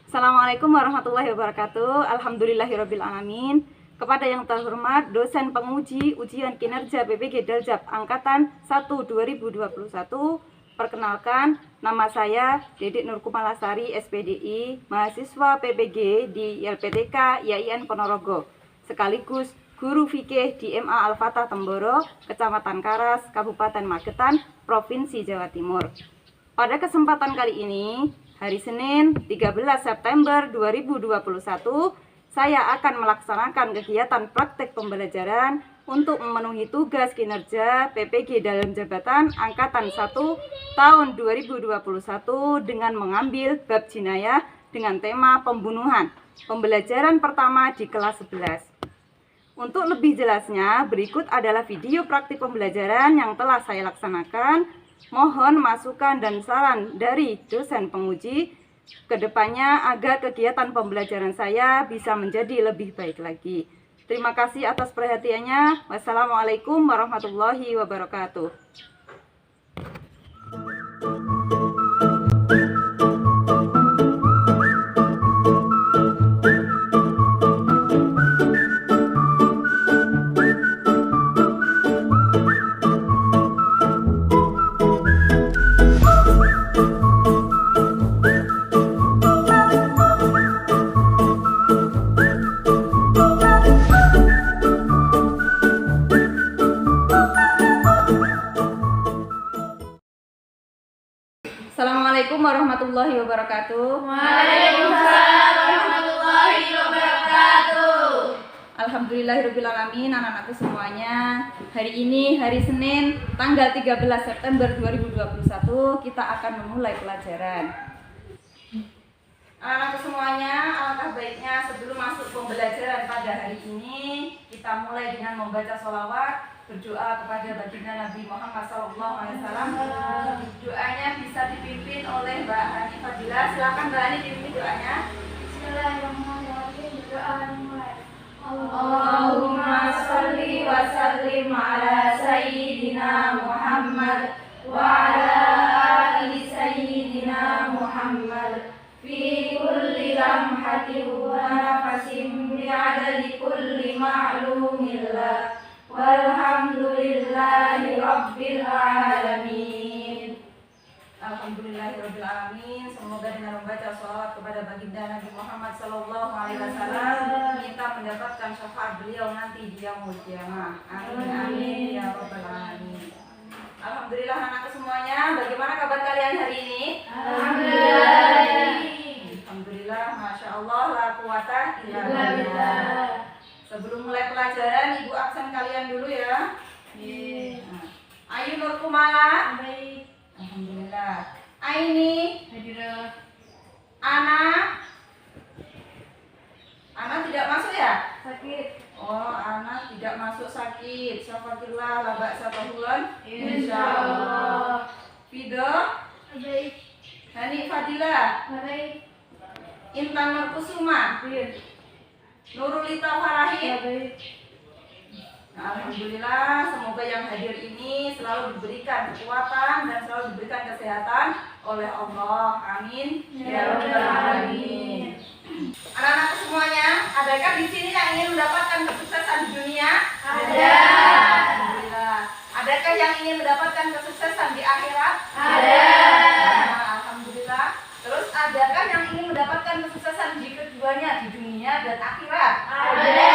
Assalamualaikum warahmatullahi wabarakatuh. Alhamdulillahirabbil alamin. Kepada yang terhormat dosen penguji ujian kinerja PPG Daljab angkatan 1 2021, perkenalkan nama saya Dedik Nurkumalasari SPDI, mahasiswa PPG di LPTK IAIN Ponorogo, sekaligus guru fikih di MA Al-Fatah Temboro, Kecamatan Karas, Kabupaten Magetan, Provinsi Jawa Timur. Pada kesempatan kali ini, hari Senin 13 September 2021, saya akan melaksanakan kegiatan praktek pembelajaran untuk memenuhi tugas kinerja PPG dalam jabatan Angkatan 1 tahun 2021 dengan mengambil bab jinayah dengan tema pembunuhan. Pembelajaran pertama di kelas 11. Untuk lebih jelasnya, berikut adalah video praktik pembelajaran yang telah saya laksanakan. Mohon masukan dan saran dari dosen penguji kedepannya agar kegiatan pembelajaran saya bisa menjadi lebih baik lagi. Terima kasih atas perhatiannya. Wassalamualaikum warahmatullahi wabarakatuh. Assalamualaikum warahmatullahi wabarakatuh. Waalaikumsalam warahmatullahi wabarakatuh. Alhamdulillahirabbil alamin, anak-anakku semuanya. Hari ini hari Senin tanggal 13 September 2021 kita akan memulai pelajaran. Anak-anakku semuanya, alangkah baiknya sebelum masuk pembelajaran pada hari ini kita mulai dengan membaca sholawat, berdoa kepada baginda Nabi Muhammad SAW. Doanya bisa dipimpin oleh Mbak Hani Fadila. Silakan Mbak Hani dipimpin doanya. Bismillahirrahmanirrahim. Doa dimulai. Allahumma sholli wa sallim ala sayyidina Muhammad wa ala ali sayyidina Muhammad fi kulli lamhatin wa nafasin bi'adadi kulli ma'lumillah walhamdulillahi rabbil alamin. Alhamdulillahirabbil alamin. Semoga dengan membaca sholawat kepada baginda Nabi Muhammad sallallahu alaihi wasallam kita mendapatkan syafaat beliau nanti di yaumul qiyamah. Amin amin ya rabbal alamin. Alhamdulillah anakku semuanya, bagaimana kabar kalian hari ini? Alhamdulillah, masya Allah, la quwata illa billah. Sebelum mulai pelajaran, ibu absen kalian dulu ya. Ayu Nurkumala. Baik. Alhamdulillah. Aini. Hadirah. Ana tidak masuk ya? Sakit. Oh, Ana tidak masuk sakit. Syafaqillah la ba'sa tahulan. Insyaallah. Fido. Baik. Hani Fadila. Baik. Intan Nurkusuma. Baik. Nurulita Farahin. Baik. Nah, alhamdulillah, semoga yang hadir ini selalu diberikan kekuatan dan selalu diberikan kesehatan oleh Allah. Amin. Ya Rabbal alamin. Anak-anak semuanya, adakah di sini yang ingin mendapatkan kesuksesan di dunia? Ada. Alhamdulillah. Adakah yang ingin mendapatkan kesuksesan di akhirat? Ada. Nah, alhamdulillah. Terus adakah yang ingin mendapatkan kesuksesan di keduanya, di dunia dan akhirat? Ada.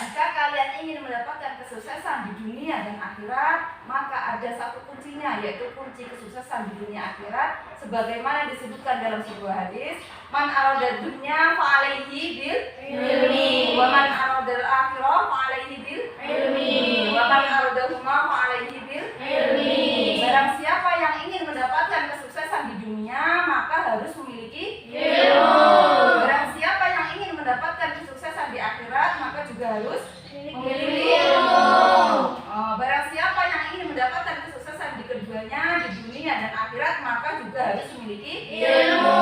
Jika kalian ingin mendapatkan kesuksesan di dunia dan akhirat, maka ada satu kuncinya, yaitu kunci kesuksesan di dunia akhirat sebagaimana disebutkan dalam sebuah hadis, man arada dunya fa alaihi bil ilmi wa man arada al-akhirah fa alaihi bil ilmi wa man arada huma fa alaihi bil ilmi. Barang siapa yang ingin mendapatkan kesuksesan di dunia, maka harus memiliki ilmu. Barang siapa yang ingin mendapatkan kesuksesan di akhirat, maka juga harus memiliki ilmu. Barang siapa yang ingin mendapatkan kesuksesan di keduanya, di dunia dan akhirat, maka juga harus memiliki ilmu.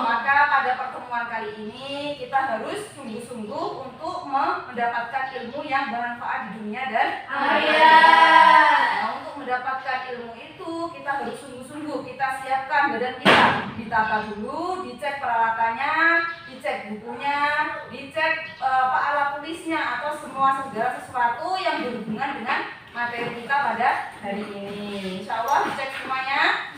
Maka pada pertemuan kali ini kita harus sungguh-sungguh untuk mendapatkan ilmu yang bermanfaat di dunia dan akhirat. Nah, untuk mendapatkan ilmu itu kita harus sungguh-sungguh kita siapkan badan kita. ditata dulu, dicek peralatannya, dicek bukunya, dicek alat tulisnya atau segala sesuatu yang berhubungan dengan materi kita pada hari ini. Insya Allah dicek semuanya.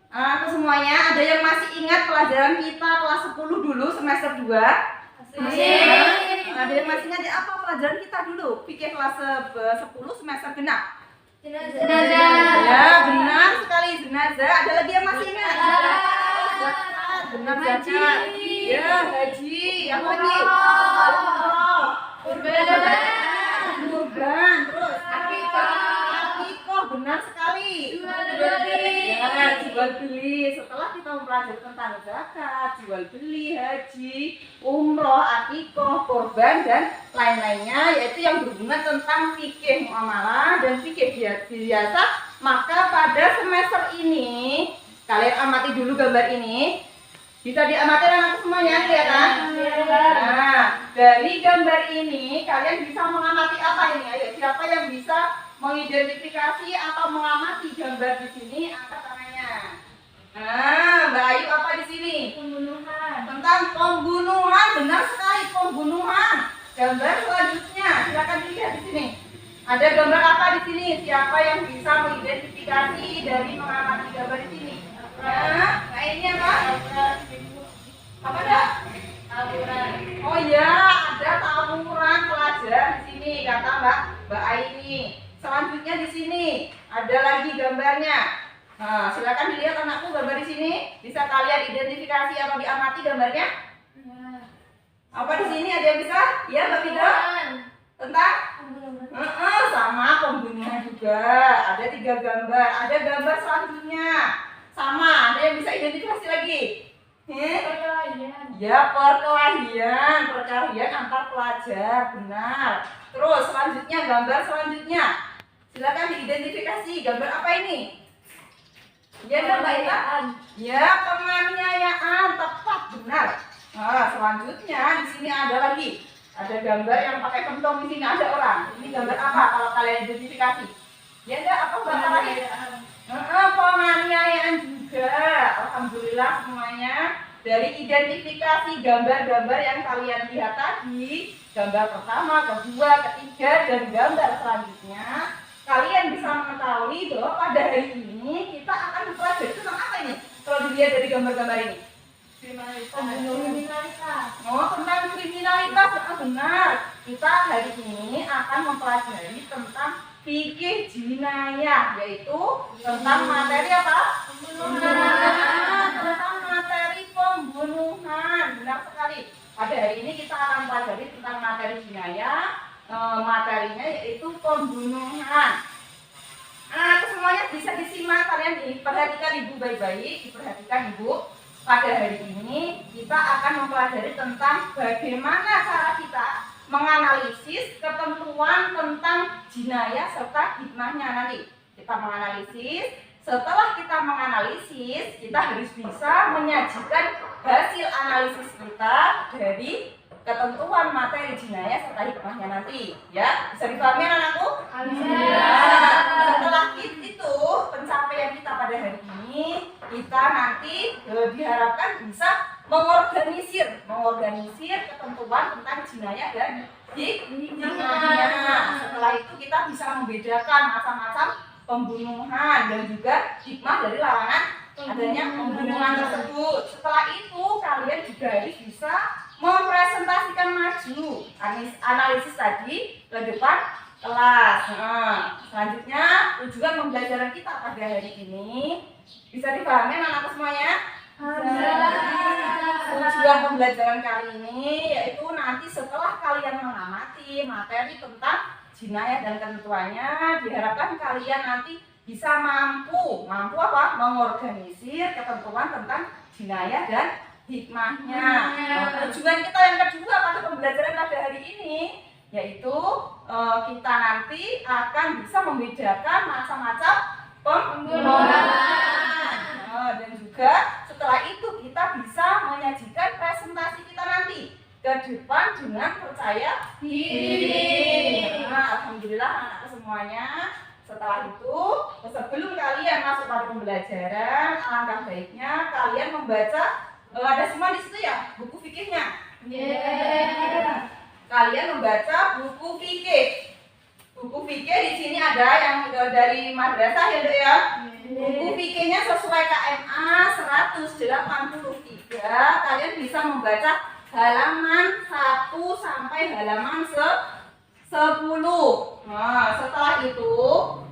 Aku semuanya, ada yang masih ingat pelajaran kita kelas 10 dulu semester 2? Masih. Ada yang masih ingat apa pelajaran kita dulu? Fikih kelas 10 semester genap. Jenazah. Ya, benar sekali, jenazah. Ada lagi yang masih ingat? Zakat, benar zakat. Ya, haji. Yang lagi? Kurban. Terus akikah, benar sekali. Ya, jual beli. Setelah kita mempelajari tentang zakat, jual beli, haji, umroh, akikah, kurban dan lain-lainnya, yaitu yang berhubungan tentang fikih muamalah dan fikih biasa. Maka pada semester ini kalian amati dulu gambar ini. Bisa diamati anak semuanya, kelihatan? Nah, dari gambar ini kalian bisa mengamati apa ini? Ayo, siapa yang bisa mengidentifikasi atau mengamati gambar di sini? Angkat tangannya. Nah, Mbak Ayu apa di sini? Pembunuhan. Tentang pembunuhan, benar sekali, pembunuhan. Gambar selanjutnya, silakan dilihat di sini. Ada gambar apa di sini? Siapa yang bisa mengidentifikasi dari mengamati gambar di sini? Nah ini apa? Apa enggak? Tawuran. Oh iya, ada tawuran pelajar di sini, kata Mbak Aini. Selanjutnya di sini ada lagi gambarnya. Nah, silakan dilihat anakku gambar di sini. Bisa kalian identifikasi atau diamati gambarnya? Apa di sini ada yang bisa? Ya, Mbak Fida? Tentang? Sama pembunuhan juga. Ada 3 gambar. Ada gambar selanjutnya. Sama. Ada yang bisa identifikasi lagi? Perkelahian. Ya, perkelahian antar pelajar, benar. Terus selanjutnya gambar selanjutnya. Silakan diidentifikasi. Gambar apa ini? Ya, Mbak Ita. Ya, penganiayaan, tepat, benar. Nah, selanjutnya di sini ada lagi. Ada gambar yang pakai kentong di sini, ada orang. Ini gambar apa kalau kalian identifikasi? Ya enggak, apa gambar lagi? Penganiayaan juga. Alhamdulillah semuanya. Dari identifikasi gambar-gambar yang kalian lihat tadi, gambar pertama, kedua, ketiga, dan gambar selanjutnya, kalian bisa mengetahui bahwa pada hari ini kita akan mempelajari tentang apa ini? Kalau dilihat dari gambar-gambar ini. Kriminalitas. Oh, tentang kriminalitas, benar. Kita hari ini akan mempelajari tentang fikih jinayah, yaitu tentang materi apa? Tentang materi pembunuhan, benar sekali. Pada hari ini kita akan mempelajari tentang materi jinayah, materinya yaitu pembunuhan. Nah, semuanya bisa disimak, kalian diperhatikan ibu baik-baik, diperhatikan ibu. Pada hari ini kita akan mempelajari tentang bagaimana cara kita menganalisis ketentuan tentang jinayah serta hikmahnya nanti. Kita menganalisis, setelah kita menganalisis, kita harus bisa menyajikan hasil analisis kita dari ketentuan materi jinayah serta hikmahnya nanti. Ya, bisa dipahami anakku? Setelah itu pencapaian kita pada hari ini, kita nanti diharapkan bisa mengorganisir ketentuan tentang jinayah dan hikmahnya. Setelah itu kita bisa membedakan macam-macam pembunuhan dan juga hikmah dari larangan adanya pembunuhan tersebut. Setelah itu kalian juga harus bisa mempresentasikan maju analisis tadi ke depan kelas. Selanjutnya tujuan pembelajaran kita pada hari ini bisa dipahami anak-anak semuanya? Tujuan pembelajaran kali ini yaitu nanti setelah kalian mengamati materi tentang jinayah dan ketentuannya, diharapkan kalian nanti bisa mampu apa? Mengorganisir ketentuan tentang jinayah dan hikmahnya. Tujuan kita yang kedua pada pembelajaran pada hari ini yaitu kita nanti akan bisa membedakan macam-macam pembunuhan. Dan juga setelah itu kita bisa menyajikan presentasi kita nanti ke depan dengan percaya diri. Alhamdulillah anak-anak semuanya. setelah itu sebelum kalian masuk pada pembelajaran, alangkah baiknya kalian membaca ada semua di situ ya buku fikihnya. Kalian membaca buku fikih. Buku fikih di sini ada yang dari madrasah ya Dok ya. Buku fikihnya sesuai KMA 183. Kalian bisa membaca halaman 1 sampai halaman 10. Nah, setelah itu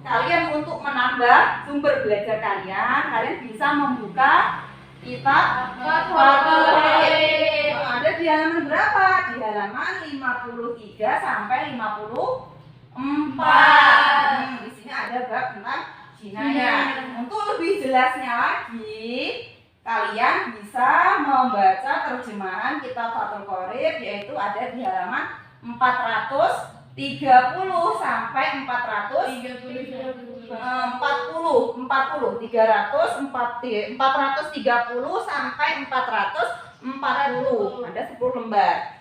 kalian untuk menambah sumber belajar kalian bisa membuka kitab Fathul Qorib. Ada di halaman berapa? Di halaman 53 sampai 54. Di sini ada bab tentang jinayah. Untuk lebih jelasnya lagi, kalian bisa membaca terjemahan kitab Fathul Qorib, yaitu ada di halaman 430 sampai 430 sampai 440. Ada 10 lembar.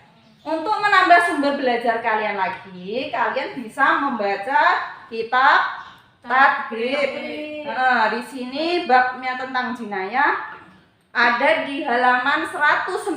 Untuk menambah sumber belajar kalian lagi, kalian bisa membaca kitab Tadrib. Nah, di sini babnya tentang jinayah ada di halaman 191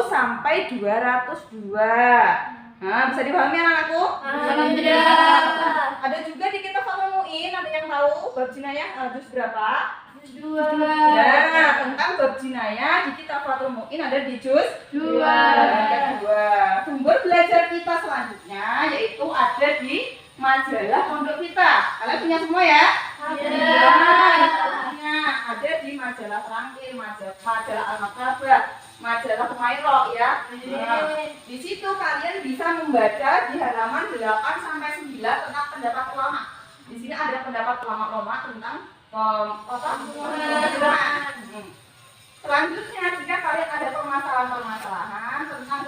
sampai 202. Nah, bisa dipahami anak-anakku? Alhamdulillah. Ada juga di kitab Fathul Mu'in, ada yang tahu bab jinayah juz berapa? Juz 2. Nah, tentang bab jinayah di kitab Fathul Mu'in ada di juz 2. Sumber belajar kita selanjutnya yaitu ada di majalah pondok kita. Kalian punya semua ya? Ada di majalah Rangkil, majalah Al-Maktabah, majalah Humairah ya. Nah, di situ kalian bisa membaca di halaman 8 sampai 9 tentang pendapat ulama. Di sini ada pendapat ulama-ulama tentang pembunuhan. Selanjutnya jika kalian ada permasalahan-permasalahan tentang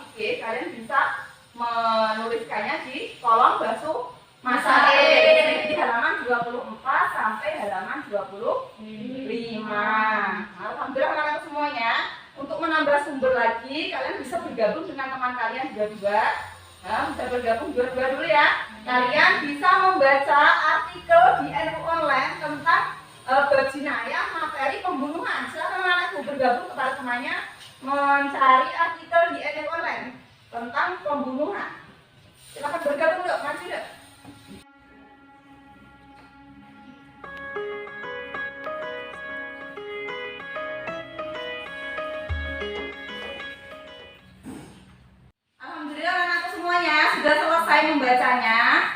fikih, kalian bisa menuliskannya di kolom basuh masail di halaman 24 sampai halaman 25. Alhamdulillah anak-anak semuanya. Untuk menambah sumber lagi, kalian bisa bergabung dengan teman kalian dua-dua. Bisa bergabung dua-dua dulu ya. Kalian bisa membaca artikel di NU Online tentang bab jinayah materi pembunuhan. Silakan anak-anakku bergabung kepada temannya mencari artikel di NU Online tentang pembunuhan. Silakan bergabung dok, maju dok. Alhamdulillah anak-anakku semuanya sudah selesai membacanya.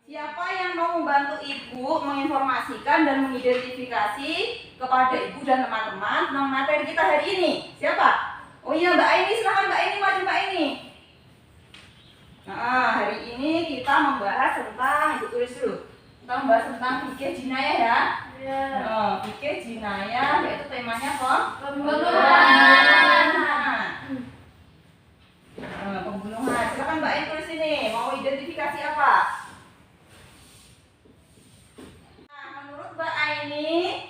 Siapa yang mau membantu ibu menginformasikan dan mengidentifikasi kepada ibu dan teman-teman tentang materi kita hari ini? Siapa? Oh iya Mbak Aini, silahkan Mbak Aini, maju Mbak Aini. Nah, hari ini kita membahas tentang, ibu tulis dulu. Kita membahas tentang fikih jinayah ya. Fikih jinayah yaitu temanya pembunuhan. Pembunuhan. Silakan Mbak Aini tulis ini. Mau identifikasi apa? Nah, menurut Mbak Aini,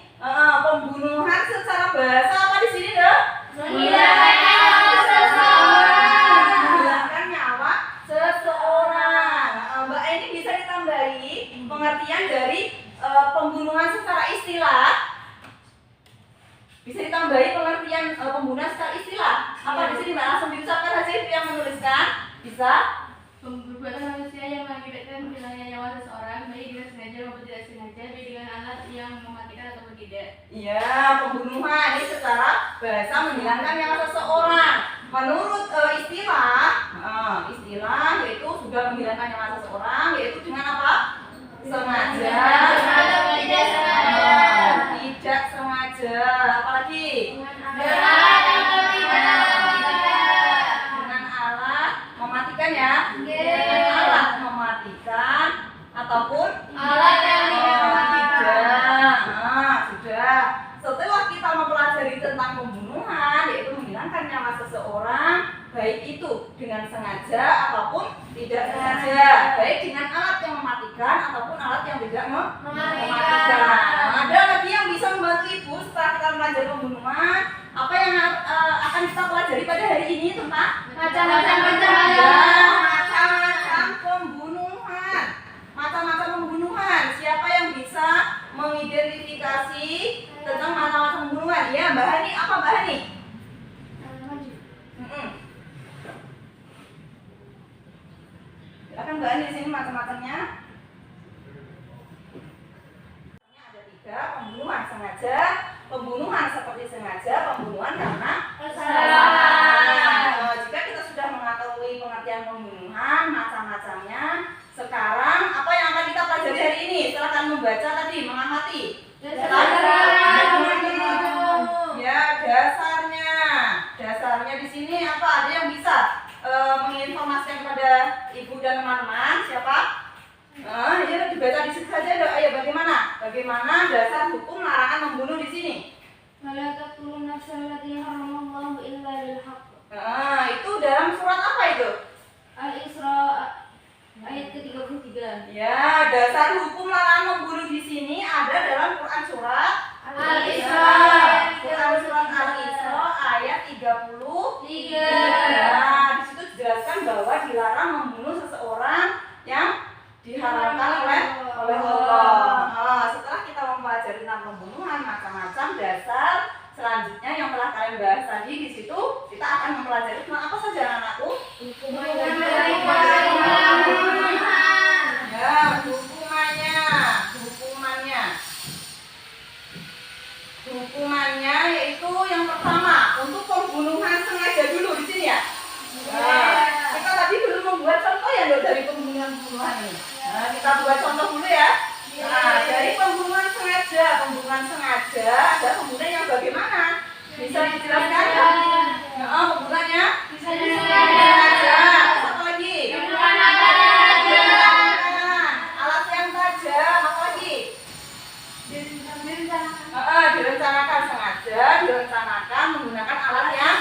pembunuhan secara bahasa apa di sini dok? Menghilangkan nyawa seseorang. Mbak Aini bisa ditambahi pengertian dari pembunuhan secara istilah. Bisa ditambahi pengertian pembunuhan secara istilah. Apa di sini Mbak? Langsung diucapkan saja itu yang menuliskan. Bisa? Perbuatan manusia yang mengakibatkan hilangnya nyawa seseorang, baik dengan sengaja maupun tidak sengaja, baik dengan alat yang mematikan ataupun tidak. Iya, pembunuhan ini secara bahasa menghilangkan nyawa seseorang. Menurut istilah yaitu sudah menghilangkan nyawa seseorang, yaitu dengan apa? Sengaja. Tidak sengaja. Apalagi? Dengan alat mematikan ya. Dengan alat mematikan ataupun Alat yang tidak tidak. Sudah. Setelah kita mempelajari tentang pembunuhan, yaitu menghilangkan nyawa seseorang, baik itu dengan sengaja ataupun tidak sengaja, baik dengan alat yang mematikan ataupun alat yang tidak mematikan. Ada lagi yang bisa membantu ibu setelah kita belajar pembunuhan. Apa yang akan kita pelajari pada hari ini tentang Macam-macam macam-macam informasi tentang macam-macam pembunuhan. Ya, Mbak Hani, apa Mbak Hani? Silakan Mbak Hani, di sini macam-macamnya. Ada 3, pembunuhan sengaja, pembunuhan seperti sengaja, pembunuhan karena kesalahan. Jika kita sudah mengetahui pengertian pembunuhan, macam-macamnya, sekarang apa yang akan kita pelajari hari ini? Silakan membaca tadi, mengamati. Ya, dasarnya di sini apa? Ada yang bisa menginformasikan kepada ibu dan teman-teman? Siapa? Ya dibaca di situ saja. Ayo, bagaimana dasar hukum larangan membunuh di sini? Itu dalam surat apa itu? Al-Isra ayat ke-33. Ya, dasar hukum larangan membunuh di sini ada dalam Quran surat Al-Isra. Quran surat Al-Isra ayat 33. Di situ dijelaskan bahwa dilarang membunuh seseorang yang diharamkan oleh Allah. Setelah kita mempelajari tentang pembunuhan macam-macam dasar, selanjutnya yang telah kalian bahas tadi di situ kita akan mempelajari tentang apa saja anak-anakku? Ya, hukumannya yaitu yang pertama untuk pembunuhan sengaja dulu di sini ya. Kita tadi belum membuat contoh ya dari pembunuhan ini. Kita buat contoh dulu ya. Dari pembunuhan sengaja ada pembunuhan yang bagaimana? Bisa dijelaskan? Pembunuhannya Bisa dijelaskan. sengaja. Apa lagi? Alat yang tajam. Apa lagi? Direncanakan sengaja, direncanakan menggunakan alat yang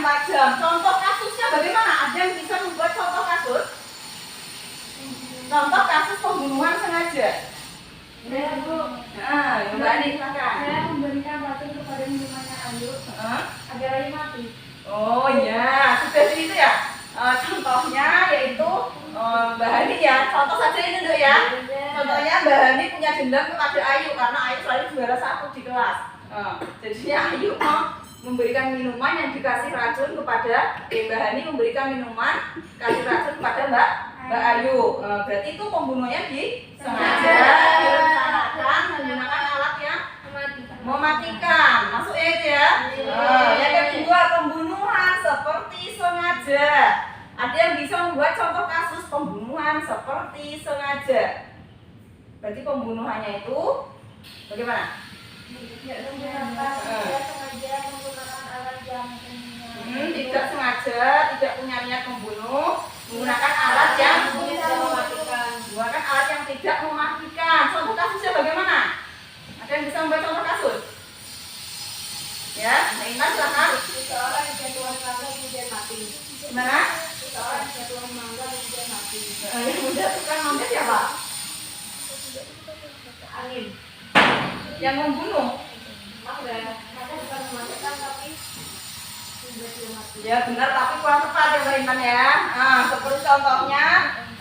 tajam. Contoh kasusnya bagaimana? Ada yang bisa membuat contoh kasus? Contoh kasus pembunuhan sengaja. Mbak Andi, silakan. Saya memberikan racun kepada minumannya Ayu agar Ayu mati. Oh iya, sudah itu ya. Contohnya yaitu Mbak Hani ya. Contoh saja ini dulu ya. Contohnya Mbak Hani punya dendam kepada Ayu karena Ayu selalu juara 1 di kelas. Jadinya Ayu memberikan minuman yang dikasih racun kepada Mbak Hani memberikan minuman kasih racun kepada Mbak Ayu. Berarti itu pembunuhnya disengaja, direncanakan menggunakan alat yang mematikan. Masuk itu ya. Yang kedua, pembunuhan seperti sengaja. Ada yang bisa membuat contoh kasus pembunuhan seperti sengaja. Berarti pembunuhannya itu bagaimana? Tidak sengaja, tidak punya niat membunuh, menggunakan alat yang menggunakan alat yang tidak mematikan. Contoh kasusnya bagaimana? Ada yang bisa membuat contoh kasus? Ya, Intan silakan. Seseorang jatuhan mangga kemudian mati. Gimana? Seseorang jatuhan mangga kemudian mati. Yang menjatuhkan mangga siapa? Angin. Yang membunuh. Mangga. Maka bukan mematikan tapi tiba-tiba mati. Ya benar, tapi kurang tepat ya Mbak Intan ya. Seperti contohnya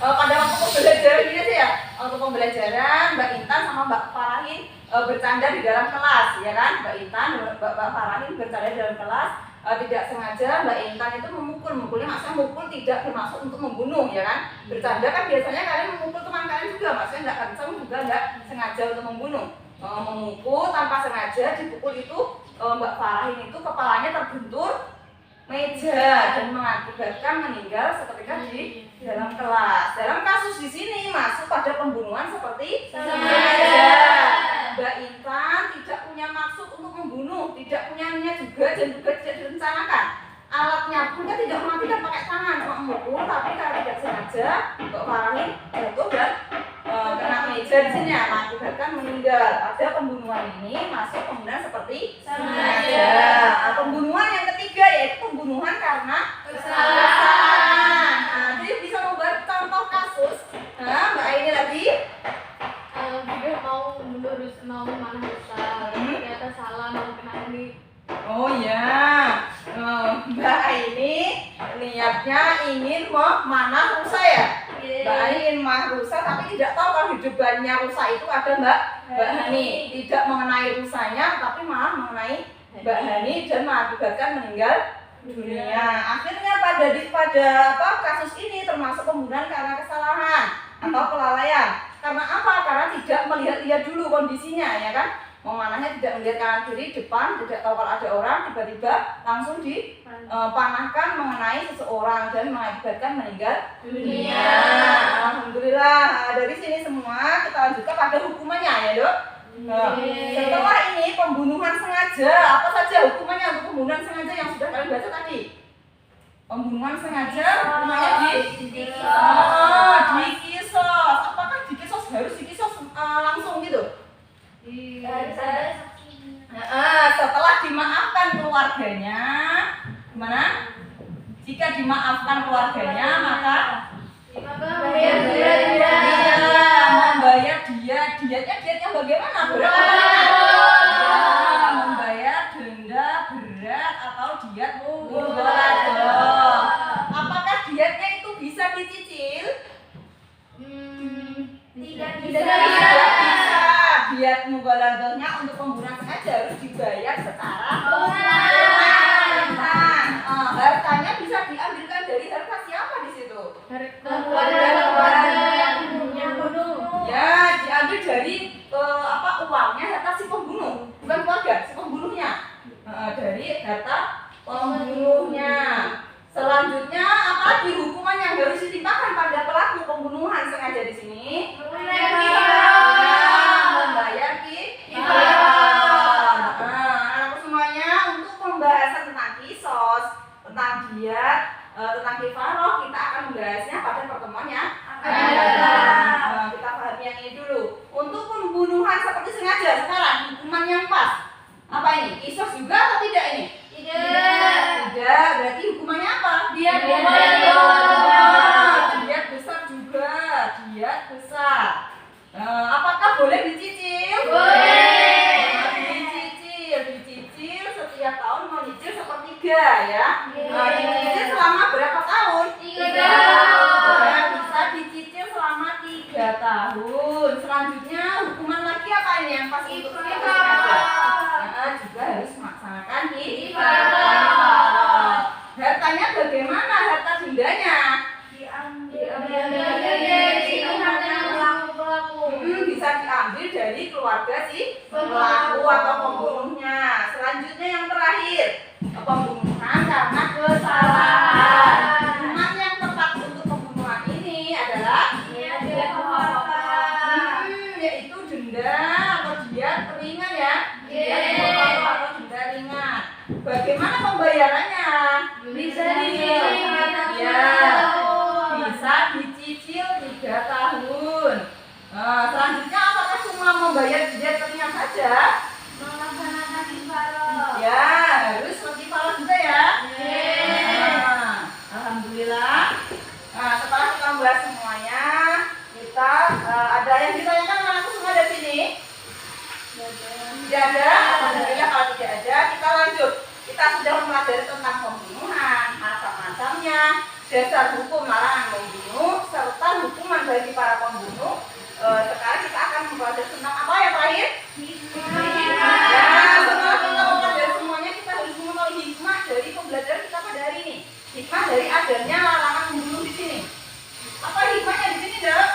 pada waktu pembelajaran ini sih ya. Waktu pembelajaran Mbak Intan sama Mbak Farahin bercanda di dalam kelas, ya kan? Mbak Intan, Mbak Farahin bercanda di dalam kelas. Tidak sengaja Mbak Intan itu mukulnya maksudnya mukul tidak bermaksud untuk membunuh, ya kan? Bercanda kan biasanya kalian memukul teman kalian juga, maksudnya nggak kencang juga nggak sengaja untuk membunuh. Memukul tanpa sengaja, dipukul itu Mbak Farahin itu kepalanya terbentur meja dan mengakibatkan meninggal seketika di dalam kelas. Dalam kasus di sini masuk pada pembunuhan seperti sengaja. Mbak Intan tidak punya maksud untuk membunuh, tidak punya niat juga dan juga tidak direncanakan. Alatnya pun kan tidak mematikan pakai tangan, cuma memukul, tapi karena tidak sengaja Mbak Farahin jatuh dan kena meja di sini ya, mengakibatkan meninggal. Ada pembunuhan ini masuk pembunuhan seperti sengaja. Pembunuhan yang ketiga yaitu pembunuhan karena kesalahan. Jadi bisa membuat contoh kasus. Mbak Aini lagi. Dia mau memanah rusa, ternyata salah mau kena ini. Oh ya, Mbak Aini niatnya ingin memanah rusa ya. Mbak Aini ingin memanah rusa tapi tidak tahu kalau di depannya rusa itu ada Mbak Mbak Hani, tidak mengenai rusanya tapi malah mengenai Mbak Hani dan mengakibatkan meninggal dunia. Akhirnya pada kasus ini termasuk pembunuhan karena kesalahan atau kelalaian. Karena apa? Karena tidak melihat-lihat dulu kondisinya, ya kan? Memanahnya tidak melihat kanan kiri depan, tidak tahu kalau ada orang, tiba-tiba langsung dipanahkan mengenai seseorang dan mengakibatkan meninggal dunia. Alhamdulillah. Dari sini semua kita lanjutkan pada hukumannya, ya Dok. Setelah ini pembunuhan sengaja, apa saja hukumannya untuk pembunuhan sengaja yang sudah kalian baca tadi? Pembunuhan sengaja hukumannya dikisos. Apakah dikisos harus dikisos langsung gitu? Setelah dimaafkan keluarganya, gimana? Jika dimaafkan keluarganya maka membayar diatnya bagaimana? Membayar denda berat atau diat mughalladah. Apakah diatnya itu bisa dicicil? Tidak bisa. Diat mughalladahnya untuk pembunuhan sengaja harus dibayar secara tunai. Hartanya bisa diambilkan dari harta siapa di situ? Keluarga yang bunuh. Ya, diambil dari uangnya harta si pembunuh, bukan keluarga si pembunuhnya. Dari harta pembunuhnya. Selanjutnya apalagi hukuman yang harus ditimpakan pada pelaku pembunuhan sengaja di sini? Membayar anakku semuanya, untuk pembahasan tentang kisos, tentang diat, tentang kifaroh kita akan membahasnya pada pertemuan yang akan datang. Kita pahami yang ini dulu. Untuk pembunuhan seperti sengaja sekarang hukuman yang pas apa ini? Kisos juga atau tidak ini? Tidak. Berarti hukumannya apa? Diat besar juga. Diat besar. Apakah boleh dicicil? Boleh. Dicicil setiap tahun mau nyicil sepertiga ya. Dicicil selama berapa tahun? 3 tahun. Bisa dicicil selama 3 tahun. Selanjutnya hukuman lagi apa ini yang pas untuk juga harus melaksanakan kifaroh. Hartanya bagaimana? Harta dendanya bisa diambil dari keluarga si pelaku atau pembunuhnya. Selanjutnya yang terakhir, pembunuhan karena kesalahan. Hukuman yang tepat untuk pembunuhan ini adalah yaitu denda atau diat ringan ya. Diat atau denda ringan. Bagaimana pembayarannya? Bisa dicicil. Ya, bisa dicicil 3 tahun. Selanjutnya apakah cuma membayar diat ringan saja? Melaksanakan kifaroh. Ya, harus kifaroh juga ya. Alhamdulillah. Setelah kita membahas semuanya, kita ada yang ditanyakan anakku semua dari sini? Tidak ada? Alhamdulillah kalau tidak ada, kita lanjut. Kita sudah mempelajari tentang pembunuhan, macam-macamnya, dasar hukum larangan membunuh, serta hukuman bagi para pembunuh. Sekarang kita akan mempelajari tentang apa yang terakhir? Hikmah. Ya, setelah kita mempelajari semuanya, kita harus mengetahui hikmah dari pembelajaran kita pada hari ini. Hikmah dari adanya larangan membunuh di sini. Apa hikmahnya di sini, Dok?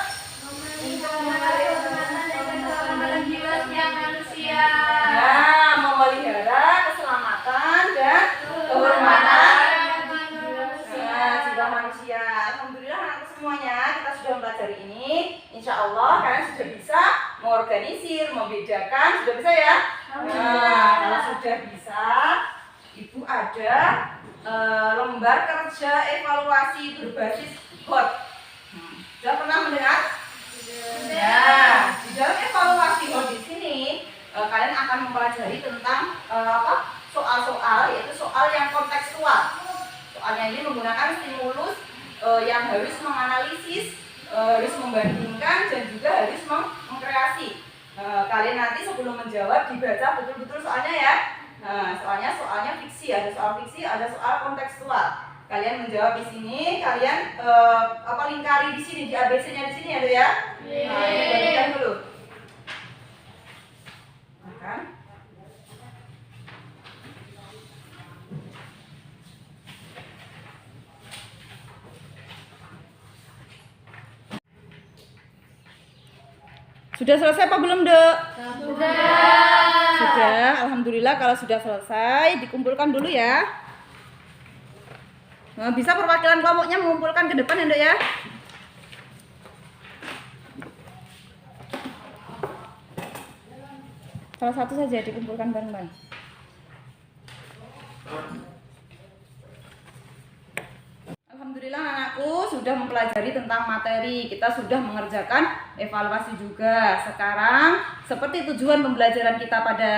manusia. Ya, memelihara keselamatan dan kehormatan jiwa manusia. Alhamdulillah anak semuanya kita sudah mempelajari ini. Insya Allah kalian sudah bisa mengorganisir, membedakan, sudah bisa ya? Kalau sudah bisa, Ibu ada lembar kerja evaluasi berbasis HOT. Sudah pernah mendengar? Ya, di dalam evaluasi HOT di sini kalian akan mempelajari tentang soal-soal, yaitu soal yang kontekstual. Soalnya ini menggunakan stimulus yang harus menganalisis, harus membandingkan, dan juga harus mengkreasi. Kalian nanti sebelum menjawab dibaca betul-betul soalnya ya. Soalnya fiksi, ada soal fiksi, ada soal kontekstual. Kalian menjawab di sini, kalian lingkari di sini, di ABC-nya di sini ada ya. Nah, ini bagikan dulu. Sudah selesai apa belum, Dek? Sudah. Sudah, alhamdulillah kalau sudah selesai dikumpulkan dulu ya. Nah, bisa perwakilan kelompoknya mengumpulkan ke depan ya, Dek ya. Salah satu saja dikumpulkan bareng-bareng. Alhamdulillah anakku sudah mempelajari tentang materi. Kita sudah mengerjakan evaluasi juga. Sekarang seperti tujuan pembelajaran kita pada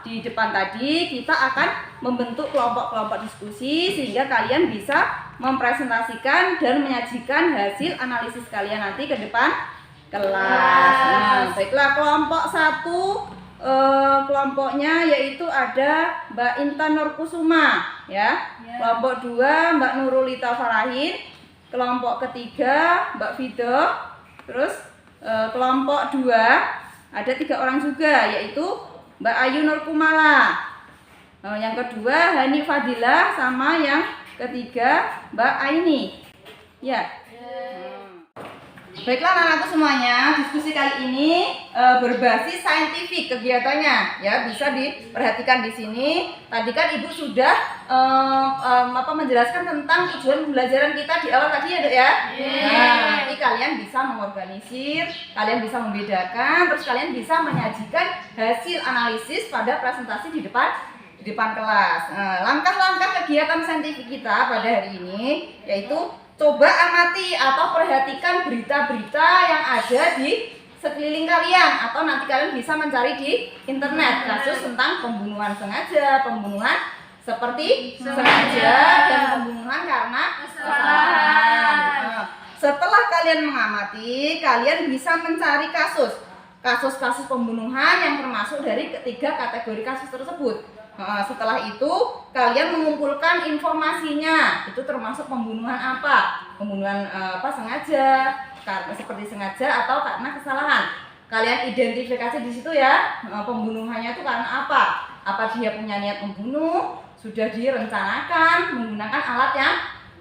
di depan tadi, kita akan membentuk kelompok-kelompok diskusi sehingga kalian bisa mempresentasikan dan menyajikan hasil analisis kalian nanti ke depan kelas. Nah, baiklah kelompok 1 kelompoknya yaitu ada Mbak Intan Nurkusuma ya. Kelompok 2 Mbak Nurulita Farahin. Kelompok ketiga Mbak Fido. Terus kelompok 2 ada 3 orang juga yaitu Mbak Ayu Nurkumala. Yang kedua Hani Fadilah sama yang ketiga Mbak Aini. Ya. Baiklah anak-anakku semuanya, diskusi kali ini berbasis saintifik kegiatannya, ya bisa diperhatikan di sini. Tadi kan Ibu sudah menjelaskan tentang tujuan pembelajaran kita di awal tadi ya, Dok ya. Nah, nanti kalian bisa mengorganisir, kalian bisa membedakan, terus kalian bisa menyajikan hasil analisis pada presentasi di depan kelas. Langkah-langkah kegiatan saintifik kita pada hari ini yaitu coba amati atau perhatikan berita-berita yang ada di sekeliling kalian atau nanti kalian bisa mencari di internet kasus tentang pembunuhan sengaja, pembunuhan seperti sengaja dan pembunuhan karena kesalahan. Setelah kalian mengamati, kalian bisa mencari kasus-kasus pembunuhan yang termasuk dari ketiga kategori kasus tersebut. Setelah itu kalian mengumpulkan informasinya, itu termasuk pembunuhan apa? Pembunuhan sengaja, karena seperti sengaja atau karena kesalahan. Kalian identifikasi di situ ya, pembunuhannya itu karena apa? Apa dia punya niat membunuh? Sudah direncanakan menggunakan alat yang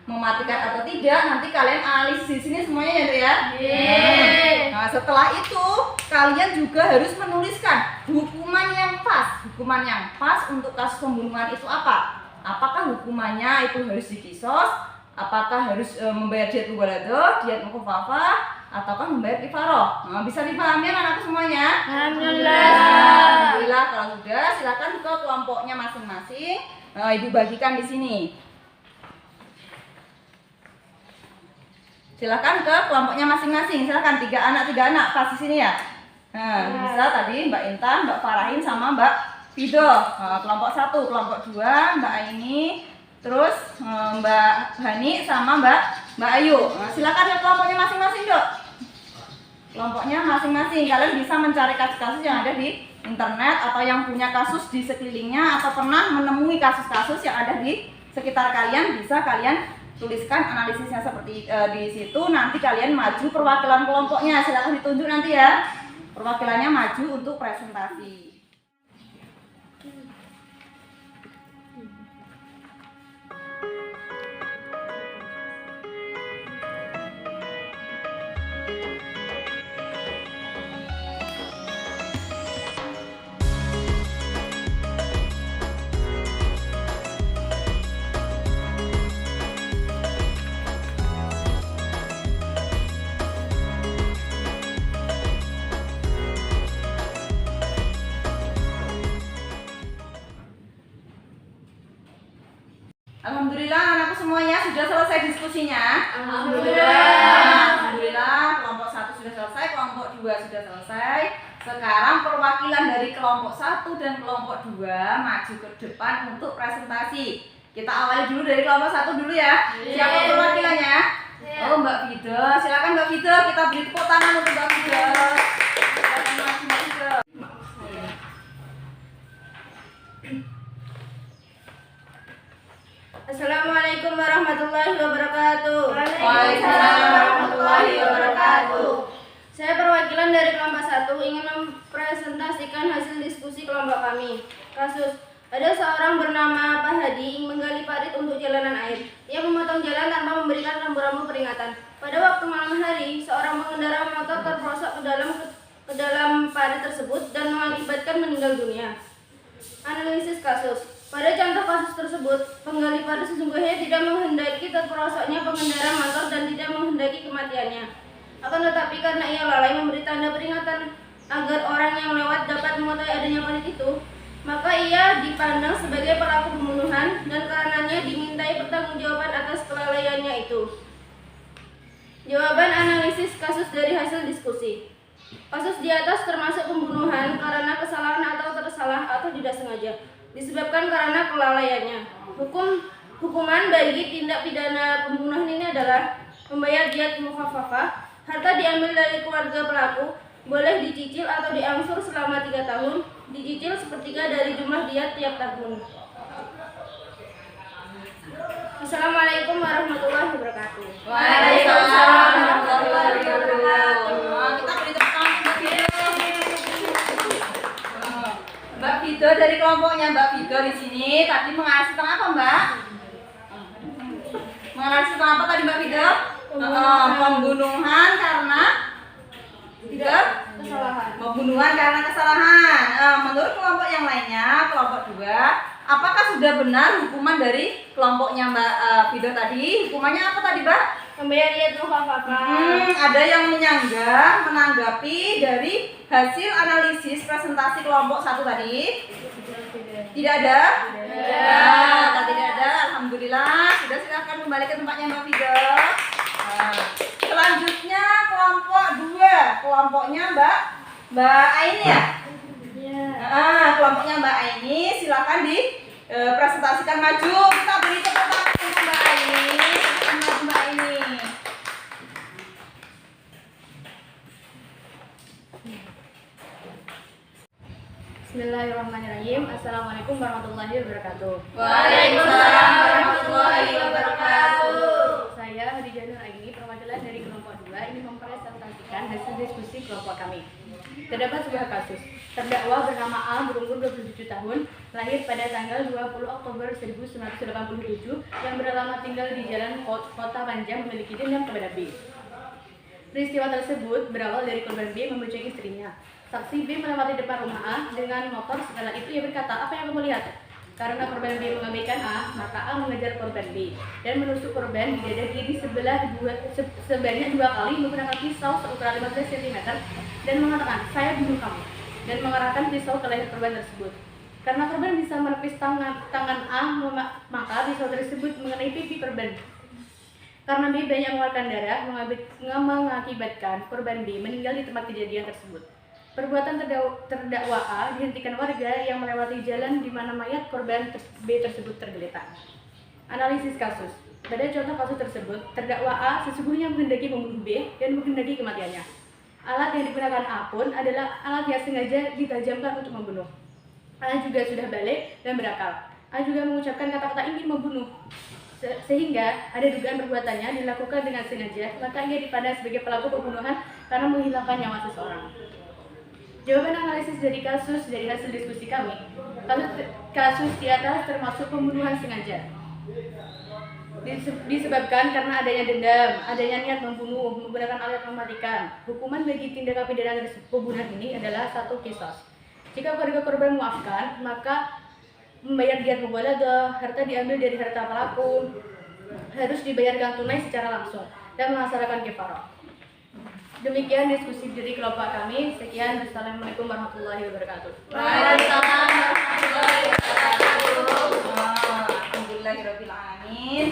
mematikan atau tidak? Nanti kalian analisis di sini semuanya ya, Dek ya. Nah, setelah itu kalian juga harus menuliskan hukuman yang pas untuk kasus pembunuhan itu apa? Apakah hukumannya itu harus dikisos? Apakah harus membayar diat mubalaghah, diat mukhafafah, ataukah membayar kifaroh? Nah, bisa dipahami anak-anakku semuanya? Alhamdulillah. Kalau sudah, silakan ke kelompoknya masing-masing. Nah, Ibu bagikan di sini. Silakan ke kelompoknya masing-masing. Silakan 3 anak pas di sini ya. Nah, bisa tadi Mbak Intan, Mbak Farahin sama Mbak Fido. Kelompok 1, kelompok 2 Mbak Aini, terus Mbak Hani sama Mbak Ayu. Nah, silakan ke kelompoknya masing-masing, Dok. Kelompoknya masing-masing. Kalian bisa mencari kasus-kasus yang ada di internet atau yang punya kasus di sekelilingnya atau pernah menemui kasus-kasus yang ada di sekitar kalian, bisa kalian tuliskan analisisnya seperti di situ. Nanti kalian maju perwakilan kelompoknya, silakan ditunjuk nanti ya. Perwakilannya maju untuk presentasi. Alhamdulillah anakku semuanya sudah selesai diskusinya. Alhamdulillah kelompok 1 sudah selesai, kelompok 2 sudah selesai. Sekarang perwakilan dari kelompok 1 dan kelompok 2 maju ke depan untuk presentasi. Kita awali dulu dari kelompok 1 dulu ya. Siapa perwakilannya? Oh, Mbak Fido. Silakan Mbak Fido, kita beri tepuk tangan untuk Mbak Fido. Assalamualaikum warahmatullahi wabarakatuh. Waalaikumsalam warahmatullahi wabarakatuh. Saya perwakilan dari kelompok 1 ingin mempresentasikan hasil diskusi kelompok kami. Kasus: ada seorang bernama Pak Hadi ingin menggali parit untuk jalanan air. Ia memotong jalan tanpa memberikan rambu-rambu peringatan. Pada waktu malam hari, seorang pengendara motor terperosok ke dalam ke dalam parit tersebut dan mengakibatkan meninggal dunia. Analisis kasus. Pada contoh kasus tersebut, penggali parit sesungguhnya tidak menghendaki terperosoknya pengendara motor dan tidak menghendaki kematiannya. Akan tetapi karena ia lalai memberi tanda peringatan agar orang yang lewat dapat mengetahui adanya parit itu, maka ia dipandang sebagai pelaku pembunuhan dan karenanya dimintai pertanggungjawaban atas kelalaiannya itu. Jawaban analisis kasus dari hasil diskusi. Kasus di atas termasuk pembunuhan karena kesalahan atau tersalah atau tidak sengaja, disebabkan karena kelalaiannya. Hukuman bagi tindak pidana pembunuhan ini adalah membayar diat mukhafafah, harta diambil dari keluarga pelaku, boleh dicicil atau diangsur selama 3 tahun, dicicil sepertiga dari jumlah diat tiap tahun. Assalamualaikum warahmatullahi wabarakatuh. Waalaikumsalam warahmatullahi wabarakatuh. Kita beri tepuk tangan untuk Mbak Fido dari kelompoknya Mbak Fido di sini tadi mengarahkan tentang apa, Mbak? Mengarahkan tentang apa tadi Mbak Fido? Pembunuhan karena pembunuhan karena kesalahan. Menurut kelompok yang lainnya, kelompok 2, apakah sudah benar hukuman dari kelompoknya Mbak Fido tadi? Hukumannya apa tadi, Mbak? Membayar diat mukhafafah. Ada yang menyanggah, menanggapi dari hasil analisis presentasi kelompok 1 tadi? Tidak ada? Tidak ada. Alhamdulillah. Sudah, silahkan kembali ke tempatnya Mbak Fido. Selanjutnya kelompok 2, kelompoknya Mbak Aini ya? Kelompoknya Mbak Aini, silakan dipresentasikan maju. Kita beri tepuk tangan untuk Mbak Aini. Mbak Aini. Bismillahirrahmanirrahim. Assalamualaikum warahmatullahi wabarakatuh. Waalaikumsalam warahmatullahi wabarakatuh. Saya Hadijah Nur Aini, perwakilan dari kelompok 2, ingin mempresentasikan hasil diskusi kelompok kami. Terdapat sebuah kasus. Terdakwa bernama A berumur 27 tahun, lahir pada tanggal 20 Oktober 1987, yang beralamat tinggal di Jalan Kota Panjang, memiliki dendam kepada B. Peristiwa tersebut berawal dari korban B membonceng istrinya. Saksi B melewati depan rumah A dengan motor. Setelah itu ia berkata, "Apa yang kamu lihat?" Karena korban B mengabaikan A, maka A mengejar korban B dan menusuk korban di dada kiri sebanyak 2 kali menggunakan pisau seukuran 15 cm dan mengatakan, "Saya bunuh kamu," dan mengarahkan pisau ke leher korban tersebut. Karena korban bisa menepis tangan A, maka pisau tersebut mengenai pipi korban. Karena B banyak mengeluarkan darah, mengakibatkan korban B meninggal di tempat kejadian tersebut. Perbuatan terdakwa A dihentikan warga yang melewati jalan di mana mayat korban B tersebut tergeletak. Analisis kasus. Pada contoh kasus tersebut, terdakwa A sesungguhnya menghendaki membunuh B dan menghendaki kematiannya. Alat yang digunakan A pun adalah alat yang sengaja ditajamkan untuk membunuh. A juga sudah balik dan berakal. A juga mengucapkan kata-kata ingin membunuh. Sehingga ada dugaan perbuatannya dilakukan dengan sengaja, maka ia dipandang sebagai pelaku pembunuhan karena menghilangkan nyawa seseorang. Jawaban analisis dari kasus dari hasil diskusi kami, kasus di atas termasuk pembunuhan sengaja. Disebabkan karena adanya dendam, adanya niat membunuh, menggunakan alat mematikan. Hukuman bagi tindak pidana pembunuhan ini adalah 1 qisas. Jika keluarga korban memaafkan, maka membayar diat mubalaghah, harta diambil dari harta pelaku, harus dibayarkan tunai secara langsung dan melaksanakan kafarah. Demikian diskusi dari kelompok kami. Sekian, Assalamualaikum warahmatullahi wabarakatuh. Waalaikumsalam warahmatullahi wabarakatuh. Alhamdulillahirabbil alamin.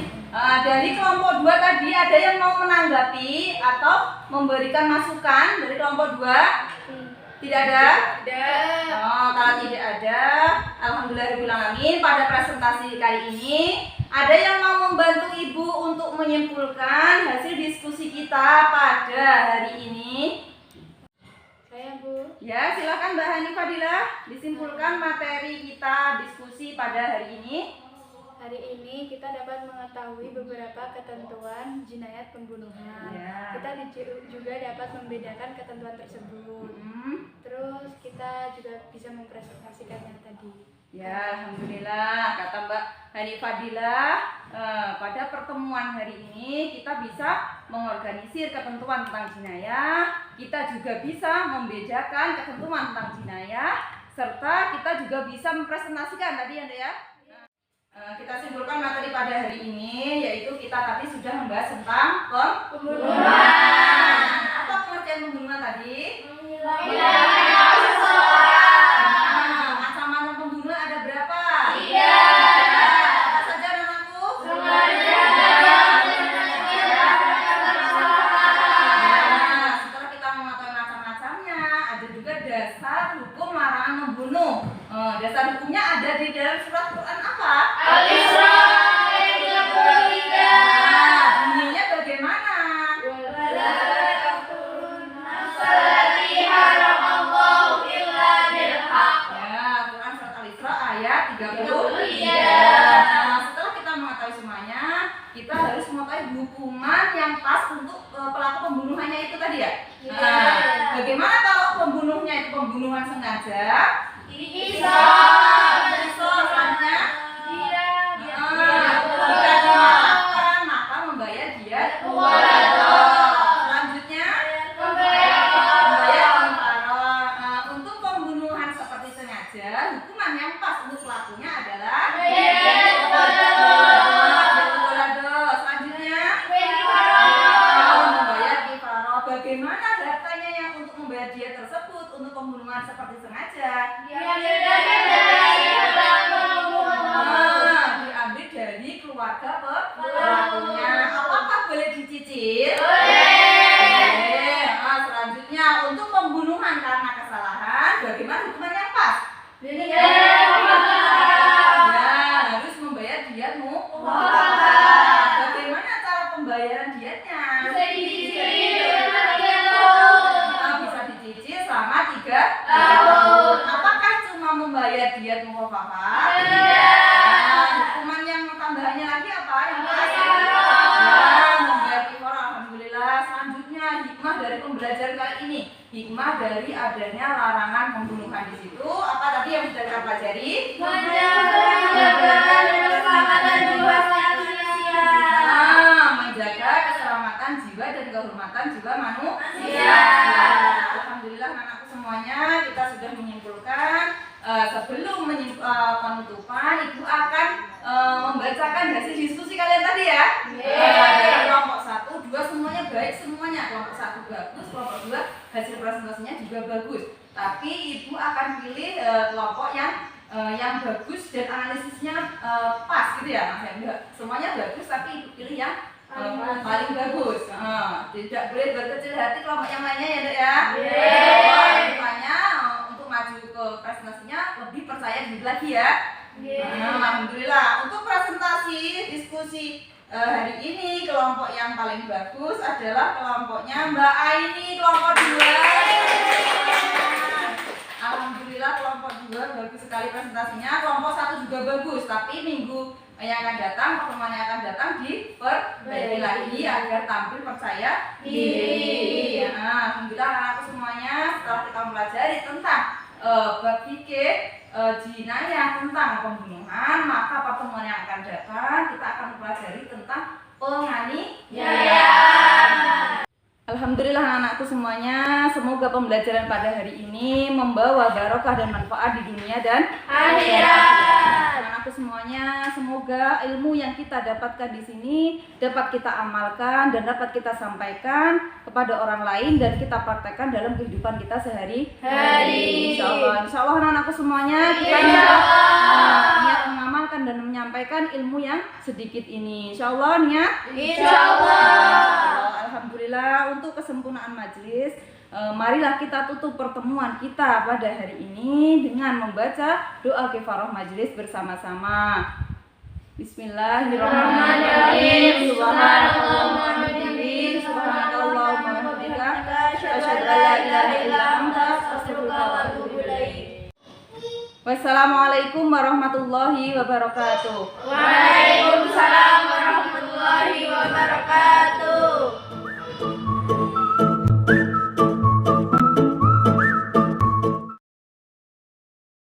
Dari kelompok 2 tadi ada yang mau menanggapi atau memberikan masukan dari kelompok 2? Tidak ada? Tidak. Kalau tidak ada, alhamdulillahirabbil alamin. Pada presentasi kali ini ada yang mau membantu Ibu untuk menyimpulkan hasil diskusi kita pada hari ini? Saya, Bu. Ya, silakan Mbak Hani Fadilah disimpulkan materi kita diskusi pada hari ini. Hari ini kita dapat mengetahui beberapa ketentuan jinayat pembunuhan. Ya. Kita juga dapat membedakan ketentuan tersebut. Terus kita juga bisa mempresentasikannya tadi. Ya, alhamdulillah, kata Mbak Hani Fadilah, pada pertemuan hari ini kita bisa mengorganisir ketentuan tentang jinayah, kita juga bisa membedakan ketentuan tentang jinayah, serta kita juga bisa mempresentasikan tadi ya, Dek ya. Kita simpulkan materi pada hari ini, yaitu kita tadi sudah membahas tentang pembunuhan. Apa pengertian pembunuhan tadi? Macam-macam pembunuhan ada berapa? 3. Apa saja namaku? Setelah kita mengetahui macam-macamnya, ada juga dasar hukum larangan membunuh. Dasar hukumnya ada di dalam surat Quran apa? Al-Isra ayat 33. Bunyinya bagaimana? Quran surat Al-Isra ayat 33. Setelah kita mengetahui semuanya, kita harus mengetahui hukuman yang pas untuk pelaku pembunuhannya itu tadi ya. Bagaimana kalau pembunuhnya itu pembunuhan sengaja? Soalnya jika dimaafkan maka membayar diat. Selanjutnya membayar kafaroh. Untuk pembunuhan seperti sengaja, hukuman yang pas untuk pelakunya adalah selanjutnya membayar kafaroh. Bagaimana hartanya yang untuk membayar diat tersebut untuk pembunuhan seperti sengaja? Diambil dari keluarga pelakunya. Apakah boleh dicicil? Boleh. Selanjutnya untuk pembunuhan karena kesalahan, bagaimana hukuman yang pas? Ya, harus membayar diat mufakat. Bagaimana cara pembayaran diatnya? Bisa dicicil selama 3 tahun. Apakah cuma membayar diat mufakat? Hukuman yang tambahannya lagi apa? Yang membayar kafaroh. Alhamdulillah. Selanjutnya hikmah dari pembelajaran kali ini. Hikmah dari adanya larangan pembunuhan di situ. Apa tadi yang sudah kita pelajari? Menjaga keselamatan jiwa dan kehormatan jiwa manusia. Alhamdulillah anakku semuanya, kita sudah menyimpulkan. Sebelum penutupan, Ibu akan membacakan hasil diskusi kalian tadi ya. Dari kelompok 1, 2 semuanya baik semuanya. Kelompok 1 bagus, kelompok 2 hasil presentasinya juga bagus. Tapi Ibu akan pilih kelompok yang bagus dan analisisnya pas gitu ya, Mas. Semuanya bagus tapi Ibu pilih yang paling bagus. Tidak boleh berkecil hati kelompok yang lainnya ya, Dek ya. Rupanya untuk maju ke presentasinya lebih percaya diri lagi ya. Alhamdulillah. Untuk presentasi diskusi hari ini kelompok yang paling bagus adalah kelompoknya Mbak Aini, kelompok 2. Alhamdulillah kelompok 2 bagus sekali presentasinya. Kelompok 1 juga bagus, tapi minggu yang akan datang, pertemuan yang akan datang diperbaiki lagi agar tampil percaya diri. Alhamdulillah anak-anakku semuanya, setelah kita mempelajari tentang bab fikih jinayah tentang pembunuhan, maka pertemuan yang akan datang kita akan mempelajari tentang penganiayaan. Alhamdulillah anak-anakku semuanya, semoga pembelajaran pada hari ini membawa barokah dan manfaat di dunia dan akhirat. Anak-anakku semuanya, semoga ilmu yang kita dapatkan di sini dapat kita amalkan dan dapat kita sampaikan kepada orang lain dan kita praktekkan dalam kehidupan kita sehari-hari. Insya Allah anak-anakku semuanya kita niat mengamalkan dan menyampaikan ilmu yang sedikit ini. Insya Allah niat. Alhamdulillah. Untuk kesempurnaan majelis, marilah kita tutup pertemuan kita pada hari ini dengan membaca doa kifarah majelis bersama-sama. Bismillahirrahmanirrahim. Subhanallahumma bihamdihi, subhanallahumma bihamdika, asyhadu an la ilaha illa anta, astaghfiruka wa atubu ilaik. Wassalamualaikum warahmatullahi wabarakatuh. Waalaikumsalam warahmatullahi wabarakatuh.